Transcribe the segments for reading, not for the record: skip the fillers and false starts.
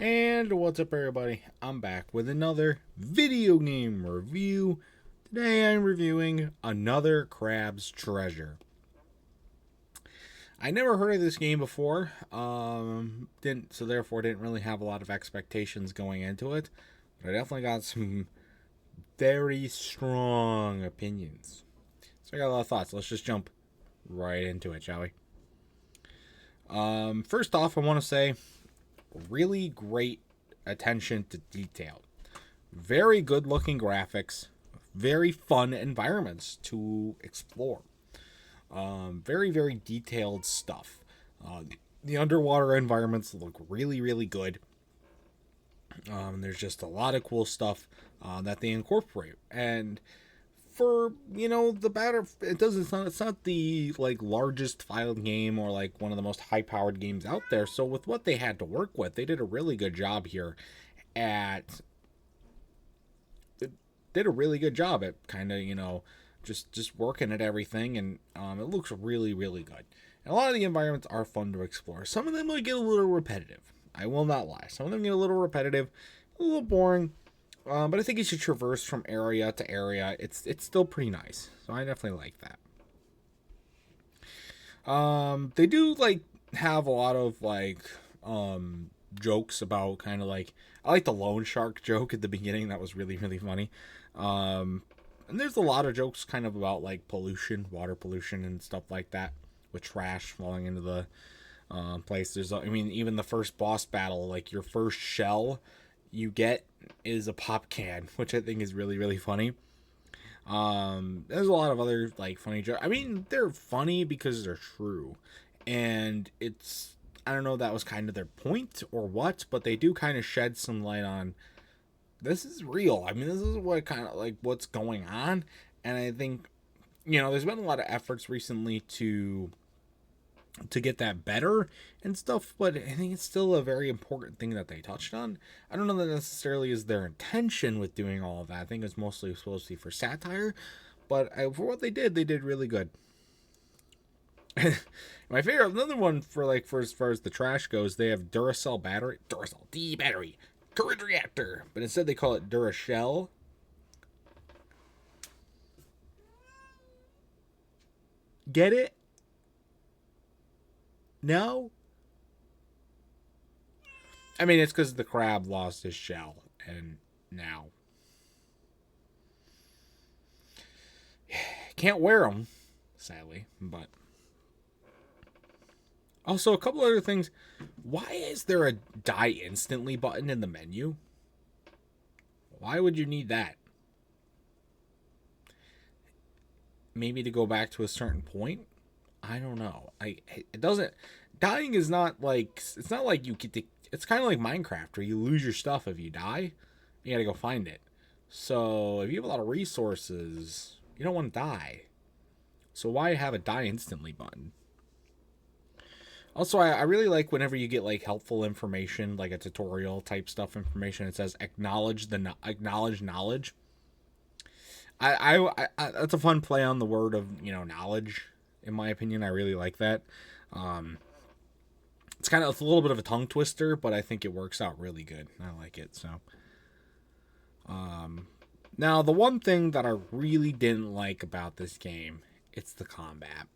And what's up, everybody? I'm back with another video game review. Today I'm reviewing another Crab's Treasure. I never heard of this game before, therefore didn't really have a lot of expectations going into it. But I definitely got some very strong opinions. So I got a lot of thoughts. Let's just jump right into it, shall we? First off, I want to say really great attention to detail. Very good looking graphics. Very fun environments to explore. Very, very detailed stuff. The underwater environments look really, really good. There's just a lot of cool stuff that they incorporate. And for the better, it's not the largest filed game or one of the most high powered games out there. So with what they had to work with, they did a really good job here at kind of just working at everything, and it looks really, really good. And a lot of the environments are fun to explore. Some of them might get a little repetitive, I will not lie. Some of them get a little repetitive, a little boring. But I think as you traverse from area to area, it's still pretty nice. So I definitely like that. They do have a lot of jokes about kind of I like the loan shark joke at the beginning. That was really, really funny. And there's a lot of jokes kind of about pollution, water pollution and stuff like that, with trash falling into the place. Even the first boss battle, your first shell you get is a pop can, which I think is really, really funny. There's a lot of other funny jokes. They're funny because they're true, and I don't know if that was kind of their point or what, but they do kind of shed some light on this is real. This is what kind of what's going on, and I think there's been a lot of efforts recently to get that better and stuff, but I think it's still a very important thing that they touched on. I don't know that necessarily is their intention with doing all of that. I think it's mostly supposed to be for satire, but for what they did really good. My favorite, another one for as far as the trash goes, they have Duracell D battery, current reactor, but instead they call it Durashell. Get it? No? It's because the crab lost his shell, and now can't wear them, sadly. But also, a couple other things. Why is there a die instantly button in the menu? Why would you need that? Maybe to go back to a certain point? I don't know. It doesn't. Dying is not it's not like you get to. It's kind of like Minecraft, where you lose your stuff if you die. You gotta go find it. So if you have a lot of resources, you don't want to die. So why have a die instantly button? Also, I really like whenever you get helpful information, a tutorial type stuff information. It says acknowledge knowledge. I that's a fun play on the word of knowledge. In my opinion, I really like that. It's a little bit of a tongue twister, but I think it works out really good. I like it. So, now the one thing that I really didn't like about this game, it's the combat.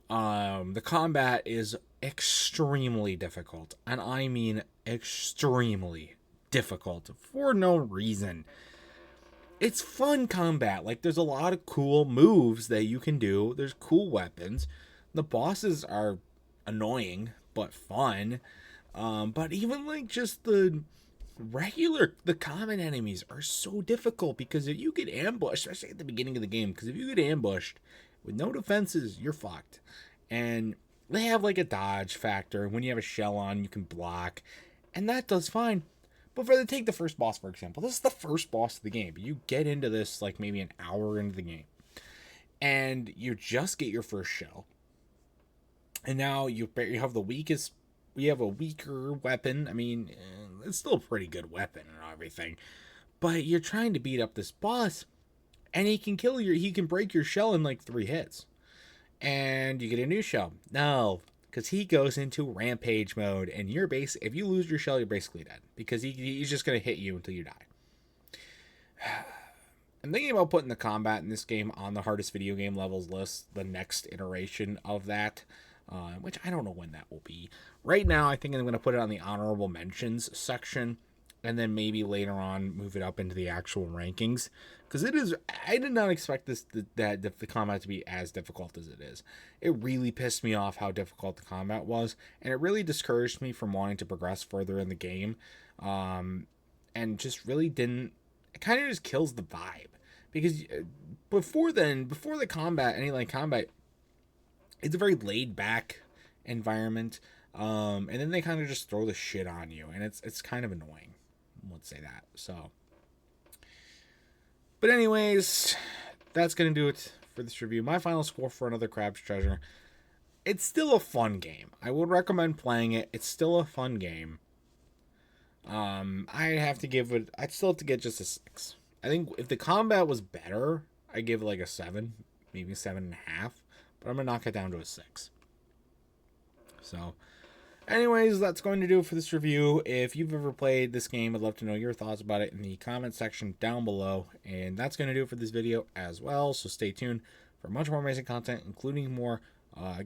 The combat is extremely difficult, and I mean extremely difficult for no reason. It's fun combat. There's a lot of cool moves that you can do. There's cool weapons. The bosses are annoying, but fun. But even just the common enemies are so difficult, because if you get ambushed, especially at the beginning of the game, because if you get ambushed with no defenses, you're fucked. And they have a dodge factor. When you have a shell on, you can block, and that does fine. But take the first boss, for example. This is the first boss of the game. But you get into this maybe an hour into the game, and you just get your first shell. And now you have the weakest. We have a weaker weapon. It's still a pretty good weapon and everything. But you're trying to beat up this boss, and he can break your shell in 3 hits. And you get a new shell. Now, because he goes into rampage mode, and if you lose your shell, you're basically dead, because he's just going to hit you until you die. I'm thinking about putting the combat in this game on the hardest video game levels list, the next iteration of that, which I don't know when that will be. Right now, I think I'm going to put it on the honorable mentions section, and then maybe later on move it up into the actual rankings, because I did not expect the combat to be as difficult as it is. It really pissed me off how difficult the combat was, and it really discouraged me from wanting to progress further in the game, and just really didn't. It kind of just kills the vibe, because before the combat, it's a very laid back environment, and then they kind of just throw the shit on you, and it's kind of annoying. Let's say that. So, but anyways, that's gonna do it for this review. My final score for Another Crab's Treasure. It's still a fun game. I would recommend playing it. It's still a fun game. I'd still have to get just a 6. I think if the combat was better, I'd give it like a 7, maybe 7.5. But I'm gonna knock it down to a 6. So, anyways, that's going to do it for this review. If you've ever played this game, I'd love to know your thoughts about it in the comment section down below. And that's going to do it for this video as well. So stay tuned for much more amazing content, including more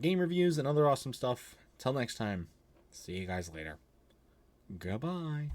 game reviews and other awesome stuff. Till next time, see you guys later. Goodbye.